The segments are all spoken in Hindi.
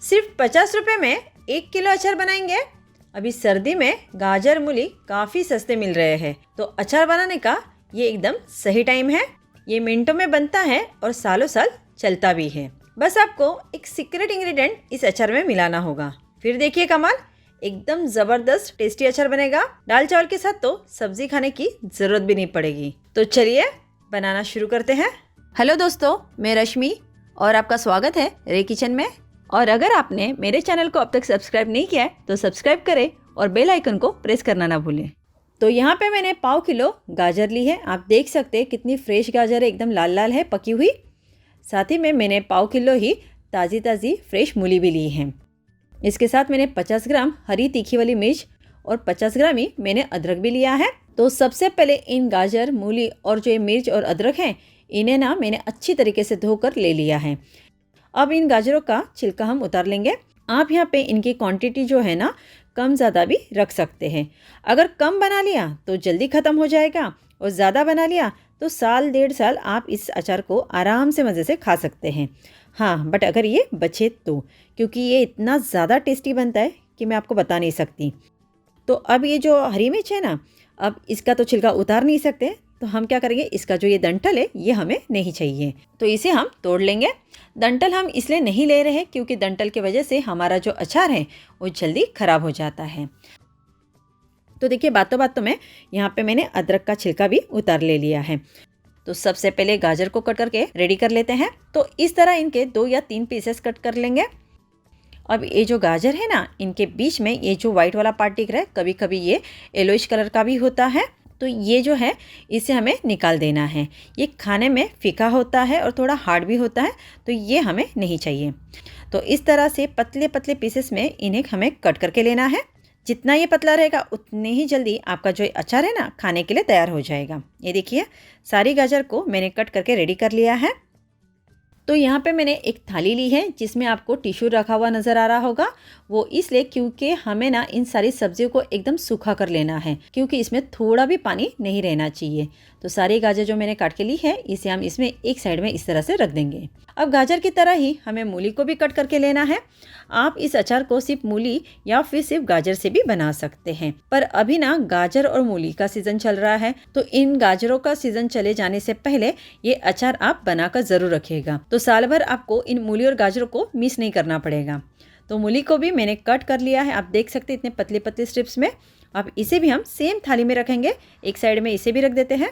सिर्फ 50 रुपये में 1 किलो अचार बनाएंगे। अभी सर्दी में गाजर मूली काफ़ी सस्ते मिल रहे हैं, तो अचार बनाने का ये एकदम सही टाइम है। ये मिनटों में बनता है और सालों साल चलता भी है। बस आपको एक सीक्रेट इंग्रेडिएंट इस अचार में मिलाना होगा, फिर देखिए कमाल, एकदम ज़बरदस्त टेस्टी अचार बनेगा। दाल चावल के साथ तो सब्जी खाने की ज़रूरत भी नहीं पड़ेगी। तो चलिए बनाना शुरू करते हैं। हेलो दोस्तों, मैं रश्मि और आपका स्वागत है रे किचन में। और अगर आपने मेरे चैनल को अब तक सब्सक्राइब नहीं किया है तो सब्सक्राइब करें और बेल आइकन को प्रेस करना ना भूलें। तो यहाँ पे मैंने पाव किलो गाजर ली है। आप देख सकते हैं कितनी फ्रेश गाजर है, एकदम लाल लाल है पकी हुई। साथ ही में मैंने पाव किलो ही ताज़ी ताज़ी फ्रेश मूली भी ली है। इसके साथ मैंने 50 ग्राम हरी तीखी वाली मिर्च और 50 ग्राम ही मैंने अदरक भी लिया है। तो सबसे पहले इन गाजर मूली और जो ये मिर्च और अदरक हैं, इन्हें ना मैंने अच्छी तरीके से धोकर ले लिया है। अब इन गाजरों का छिलका हम उतार लेंगे। आप यहाँ पे इनकी क्वांटिटी जो है ना कम ज़्यादा भी रख सकते हैं। अगर कम बना लिया तो जल्दी ख़त्म हो जाएगा और ज़्यादा बना लिया तो साल 1.5 साल आप इस अचार को आराम से मज़े से खा सकते हैं। हाँ, बट अगर ये बचे तो, क्योंकि ये इतना ज़्यादा टेस्टी बनता है कि मैं आपको बता नहीं सकती। तो अब ये जो हरी मिर्च है ना, अब इसका तो छिलका उतार नहीं सकते, तो हम क्या करेंगे, इसका जो ये डंठल है ये हमें नहीं चाहिए, तो इसे हम तोड़ लेंगे। डंठल हम इसलिए नहीं ले रहे हैं क्योंकि डंठल की वजह से हमारा जो अचार है वो जल्दी ख़राब हो जाता है। तो देखिए बातों बातों में यहाँ पे मैंने अदरक का छिलका भी उतार ले लिया है। तो सबसे पहले गाजर को कट करके रेडी कर लेते हैं। तो इस तरह इनके 2 या 3 पीसेस कट कर लेंगे। अब ये जो गाजर है ना, इनके बीच में ये जो वाइट वाला पार्ट दिख रहा है, कभी कभी ये येलोइश कलर का भी होता है, तो ये जो है इसे हमें निकाल देना है। ये खाने में फीका होता है और थोड़ा हार्ड भी होता है, तो ये हमें नहीं चाहिए। तो इस तरह से पतले पतले पीसेस में इन्हें हमें कट करके लेना है। जितना ये पतला रहेगा उतने ही जल्दी आपका जो अचार है ना खाने के लिए तैयार हो जाएगा। ये देखिए सारी गाजर को मैंने कट करके रेडी कर लिया है। तो यहाँ पे मैंने एक थाली ली है जिसमें आपको टिश्यू रखा हुआ नज़र आ रहा होगा। वो इसलिए क्योंकि हमें ना इन सारी सब्जियों को एकदम सूखा कर लेना है, क्योंकि इसमें थोड़ा भी पानी नहीं रहना चाहिए। तो सारी गाजर जो मैंने काट के ली है इसे हम इसमें एक साइड में इस तरह से रख देंगे। अब गाजर की तरह ही हमें मूली को भी कट करके लेना है। आप इस अचार को सिर्फ मूली या फिर सिर्फ गाजर से भी बना सकते हैं, पर अभी ना गाजर और मूली का सीजन चल रहा है, तो इन गाजरों का सीजन चले जाने से पहले ये अचार आप बनाकर जरूर रखिएगा। तो साल भर आपको इन मूली और गाजरों को मिस नहीं करना पड़ेगा। तो मूली को भी मैंने कट कर लिया है, आप देख सकते हैं इतने पतले पतले स्ट्रिप्स में। अब इसे भी हम सेम थाली में रखेंगे, एक साइड में इसे भी रख देते हैं।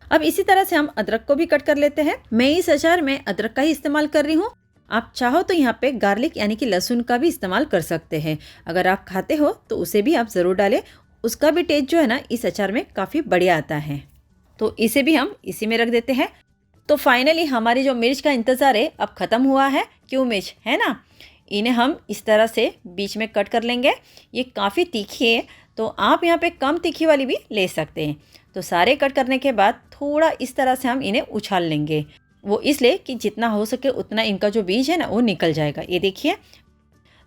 अब इसी तरह से हम अदरक को भी कट कर लेते हैं। मैं इस अचार में अदरक का ही इस्तेमाल कर रही हूँ। आप चाहो तो यहाँ पे गार्लिक यानी कि लहसुन का भी इस्तेमाल कर सकते हैं। अगर आप खाते हो तो उसे भी आप ज़रूर डालें, उसका भी टेस्ट जो है ना इस अचार में काफ़ी बढ़िया आता है। तो इसे भी हम इसी में रख देते हैं। तो फाइनली हमारी जो मिर्च का इंतज़ार है अब ख़त्म हुआ है। क्यों मिर्च है ना, इन्हें हम इस तरह से बीच में कट कर लेंगे। ये काफ़ी तीखी है, तो आप यहाँ पे कम तीखी वाली भी ले सकते हैं। तो सारे कट करने के बाद थोड़ा इस तरह से हम इन्हें उछाल लेंगे, वो इसलिए कि जितना हो सके उतना इनका जो बीज है ना वो निकल जाएगा। ये देखिए,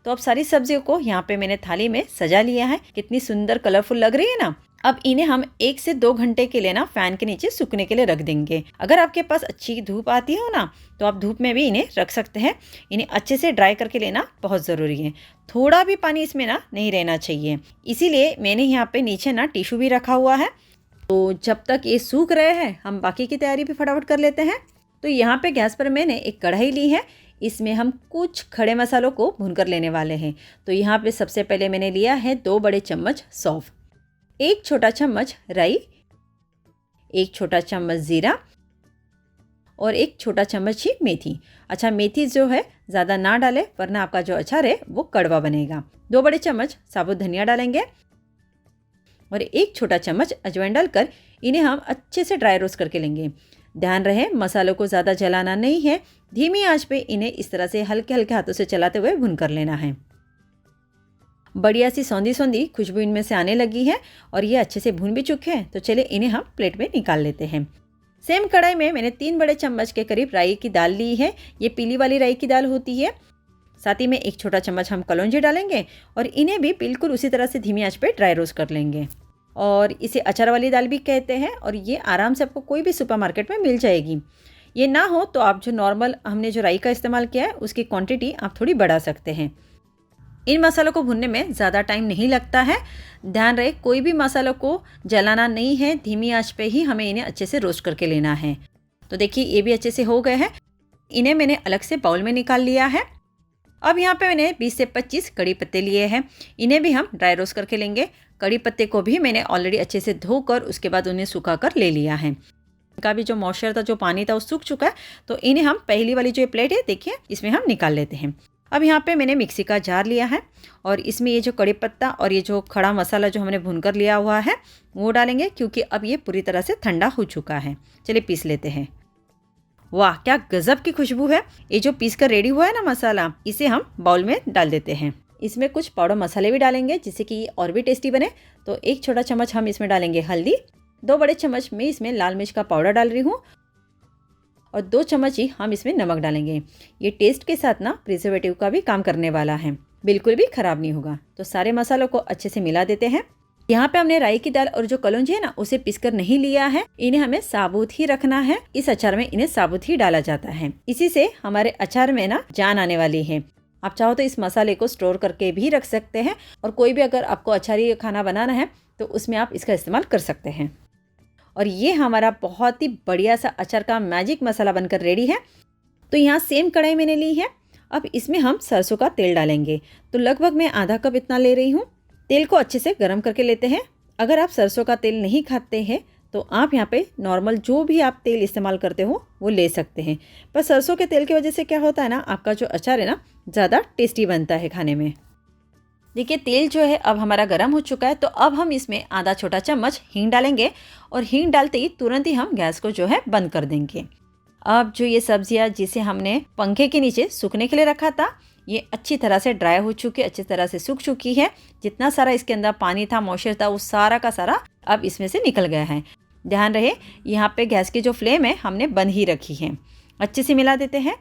तो अब सारी सब्जियों को यहाँ पे मैंने थाली में सजा लिया है। कितनी सुंदर कलरफुल लग रही है ना। अब इन्हें हम 1 से 2 घंटे के लिए ना फैन के नीचे सूखने के लिए रख देंगे। अगर आपके पास अच्छी धूप आती हो ना तो आप धूप में भी इन्हें रख सकते हैं। इन्हें अच्छे से ड्राई करके लेना बहुत ज़रूरी है। थोड़ा भी पानी इसमें ना नहीं रहना चाहिए, इसीलिए मैंने यहाँ पे नीचे ना टिश्यू भी रखा हुआ है। तो जब तक ये सूख रहे हैं हम बाकी की तैयारी भी फटाफट कर लेते हैं। तो यहाँ पे गैस पर मैंने एक कढ़ाई ली है, इसमें हम कुछ खड़े मसालों को भूनकर लेने वाले हैं। तो यहाँ पे सबसे पहले मैंने लिया है 2 बड़े चम्मच सौंफ, 1 छोटा चम्मच राई, 1 छोटा चम्मच जीरा और 1 छोटा चम्मच ही मेथी। अच्छा, मेथी जो है ज़्यादा ना डालें वरना आपका जो अचार है वो कड़वा बनेगा। 2 बड़े चम्मच साबुत धनिया डालेंगे और 1 छोटा चम्मच अजवाइन डालकर इन्हें हम अच्छे से ड्राई रोस्ट करके लेंगे। ध्यान रहे मसालों को ज़्यादा जलाना नहीं है, धीमी आंच पे इन्हें इस तरह से हल्के हल्के हाथों से चलाते हुए भून कर लेना है। बढ़िया सी सौंधी सौंधी खुशबू इनमें से आने लगी है और ये अच्छे से भून भी चुके हैं। तो चलिए इन्हें हम प्लेट में निकाल लेते हैं। सेम कढ़ाई में मैंने 3 बड़े चम्मच के करीब राई की दाल ली है। ये पीली वाली राई की दाल होती है। साथ ही में 1 छोटा चम्मच हम कलौंजी डालेंगे और इन्हें भी बिल्कुल उसी तरह से धीमी आंच पे ड्राई रोस्ट कर लेंगे। और इसे अचार वाली दाल भी कहते हैं और ये आराम से आपको कोई भी सुपरमार्केट में मिल जाएगी। ये ना हो तो आप जो नॉर्मल हमने जो राई का इस्तेमाल किया है उसकी क्वांटिटी आप थोड़ी बढ़ा सकते हैं। इन मसालों को भुनने में ज़्यादा टाइम नहीं लगता है। ध्यान रहे कोई भी मसालों को जलाना नहीं है, धीमी आंच पे ही हमें इन्हें अच्छे से रोस्ट करके लेना है। तो देखिए ये भी अच्छे से हो गए हैं। इन्हें मैंने अलग से बाउल में निकाल लिया है। अब यहाँ पे मैंने 20 से 25 कड़ी पत्ते लिए हैं। इन्हें भी हम ड्राई रोस्ट करके लेंगे। कड़ी पत्ते को भी मैंने ऑलरेडी अच्छे से धोकर उसके बाद उन्हें सुखा कर ले लिया है। इनका भी जो मॉइस्चर था, जो पानी था, वो सूख चुका है। तो इन्हें हम पहली वाली जो प्लेट है देखिए इसमें हम निकाल लेते हैं। अब यहाँ पे मैंने मिक्सी का जार लिया है और इसमें ये जो कड़ी पत्ता और ये जो खड़ा मसाला जो हमने भूनकर लिया हुआ है वो डालेंगे, क्योंकि अब ये पूरी तरह से ठंडा हो चुका है। चलिए पीस लेते हैं। वाह क्या गजब की खुशबू है। ये जो पीस कर रेडी हुआ है ना मसाला, इसे हम बाउल में डाल देते हैं। इसमें कुछ पाउडर मसाले भी डालेंगे जिससे कि ये और भी टेस्टी बने। तो 1 छोटा चम्मच हम इसमें डालेंगे हल्दी, 2 बड़े चम्मच मैं इसमें लाल मिर्च का पाउडर डाल रही हूँ और 2 चम्मच ही हम इसमें नमक डालेंगे। ये टेस्ट के साथ ना प्रिजर्वेटिव का भी काम करने वाला है, बिल्कुल भी खराब नहीं होगा। तो सारे मसालों को अच्छे से मिला देते हैं। यहाँ पे हमने राई की दाल और जो कलौंजी है ना उसे पीसकर नहीं लिया है। इन्हें हमें साबुत ही रखना है। इस अचार में इन्हें साबुत ही डाला जाता है। इसी से हमारे अचार में ना जान आने वाली है। आप चाहो तो इस मसाले को स्टोर करके भी रख सकते हैं और कोई भी अगर आपको अचारी खाना बनाना है तो उसमें आप इसका इस्तेमाल कर सकते हैं। और ये हमारा बहुत ही बढ़िया सा अचार का मैजिक मसाला बनकर रेडी है। तो यहाँ सेम कढ़ाई मैंने ली है। अब इसमें हम सरसों का तेल डालेंगे। तो लगभग मैं आधा कप इतना ले रही हूँ। तेल को अच्छे से गर्म करके लेते हैं। अगर आप सरसों का तेल नहीं खाते हैं तो आप यहाँ पे नॉर्मल जो भी आप तेल इस्तेमाल करते हो वो ले सकते हैं। पर सरसों के तेल की वजह से क्या होता है ना, आपका जो अचार है ना ज़्यादा टेस्टी बनता है खाने में। देखिए तेल जो है अब हमारा गर्म हो चुका है। तो अब हम इसमें आधा छोटा चम्मच हींग डालेंगे और हींग डालते ही तुरंत ही हम गैस को जो है बंद कर देंगे। अब जो ये सब्जियां जिसे हमने पंखे के नीचे सूखने के लिए रखा था, ये अच्छी तरह से ड्राई हो चुकी है, अच्छी तरह से सूख चुकी है। जितना सारा इसके अंदर पानी था, मॉइस्चर था, वो सारा का सारा अब इसमें से निकल गया है। ध्यान रहे यहाँ पे गैस की जो फ्लेम है हमने बंद ही रखी है। अच्छे से मिला देते हैं।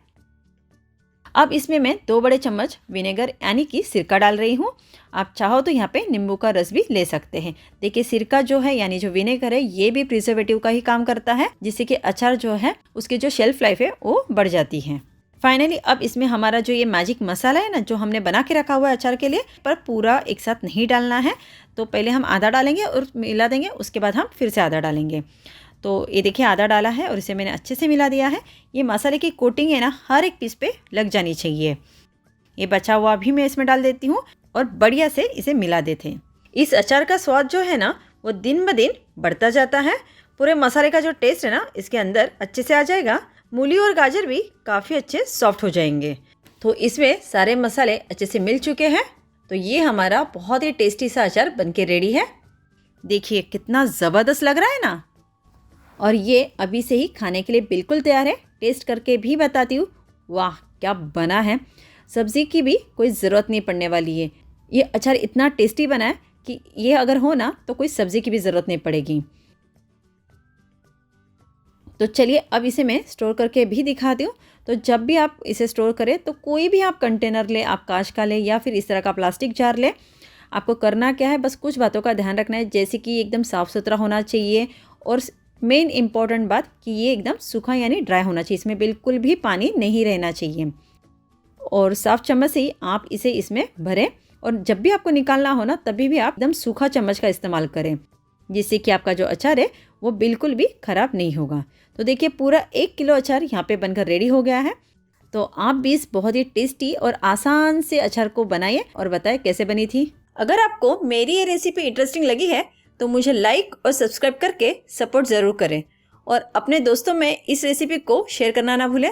अब इसमें मैं 2 बड़े चम्मच विनेगर यानी कि सिरका डाल रही हूँ। आप चाहो तो यहाँ पे नींबू का रस भी ले सकते हैं। देखिए सिरका जो है यानी जो विनेगर है ये भी प्रिजर्वेटिव का ही काम करता है, जिससे कि अचार जो है उसकी जो शेल्फ लाइफ है वो बढ़ जाती है। फाइनली अब इसमें हमारा जो ये मैजिक मसाला है ना जो हमने बना के रखा हुआ है अचार के लिए, पर पूरा एक साथ नहीं डालना है। तो पहले हम आधा डालेंगे और मिला देंगे, उसके बाद हम फिर से आधा डालेंगे। तो ये देखिए आधा डाला है और इसे मैंने अच्छे से मिला दिया है। ये मसाले की कोटिंग है ना हर एक पीस पे लग जानी चाहिए। ये बचा हुआ भी मैं इसमें डाल देती हूँ और बढ़िया से इसे मिला देते हैं। इस अचार का स्वाद जो है ना वो दिन ब दिन बढ़ता जाता है। पूरे मसाले का जो टेस्ट है ना इसके अंदर अच्छे से आ जाएगा। मूली और गाजर भी काफ़ी अच्छे सॉफ्ट हो जाएंगे। तो इसमें सारे मसाले अच्छे से मिल चुके हैं। तो ये हमारा बहुत ही टेस्टी सा अचार बनके रेडी है। देखिए कितना ज़बरदस्त लग रहा है ना। और ये अभी से ही खाने के लिए बिल्कुल तैयार है। टेस्ट करके भी बताती हूँ। वाह क्या बना है। सब्ज़ी की भी कोई ज़रूरत नहीं पड़ने वाली है। ये अचार इतना टेस्टी बना है कि ये अगर हो ना तो कोई सब्ज़ी की भी ज़रूरत नहीं पड़ेगी। तो चलिए अब इसे मैं स्टोर करके भी दिखाती हूँ। तो जब भी आप इसे स्टोर करें तो कोई भी आप कंटेनर ले, आप कांच का ले या फिर इस तरह का प्लास्टिक जार ले। आपको करना क्या है, बस कुछ बातों का ध्यान रखना है, जैसे कि एकदम साफ़ सुथरा होना चाहिए और मेन इम्पॉर्टेंट बात कि ये एकदम सूखा यानी ड्राई होना चाहिए। इसमें बिल्कुल भी पानी नहीं रहना चाहिए। और साफ़ चम्मच से ही आप इसे इसमें भरें और जब भी आपको निकालना हो ना तभी भी आप एकदम सूखा चम्मच का इस्तेमाल करें, जिससे कि आपका जो अचार है वो बिल्कुल भी ख़राब नहीं होगा। तो देखिए पूरा 1 किलो अचार यहाँ पे बनकर रेडी हो गया है। तो आप भी इस बहुत ही टेस्टी और आसान से अचार को बनाइए और बताएं कैसे बनी थी। अगर आपको मेरी ये रेसिपी इंटरेस्टिंग लगी है तो मुझे लाइक और सब्सक्राइब करके सपोर्ट ज़रूर करें और अपने दोस्तों में इस रेसिपी को शेयर करना ना भूलें।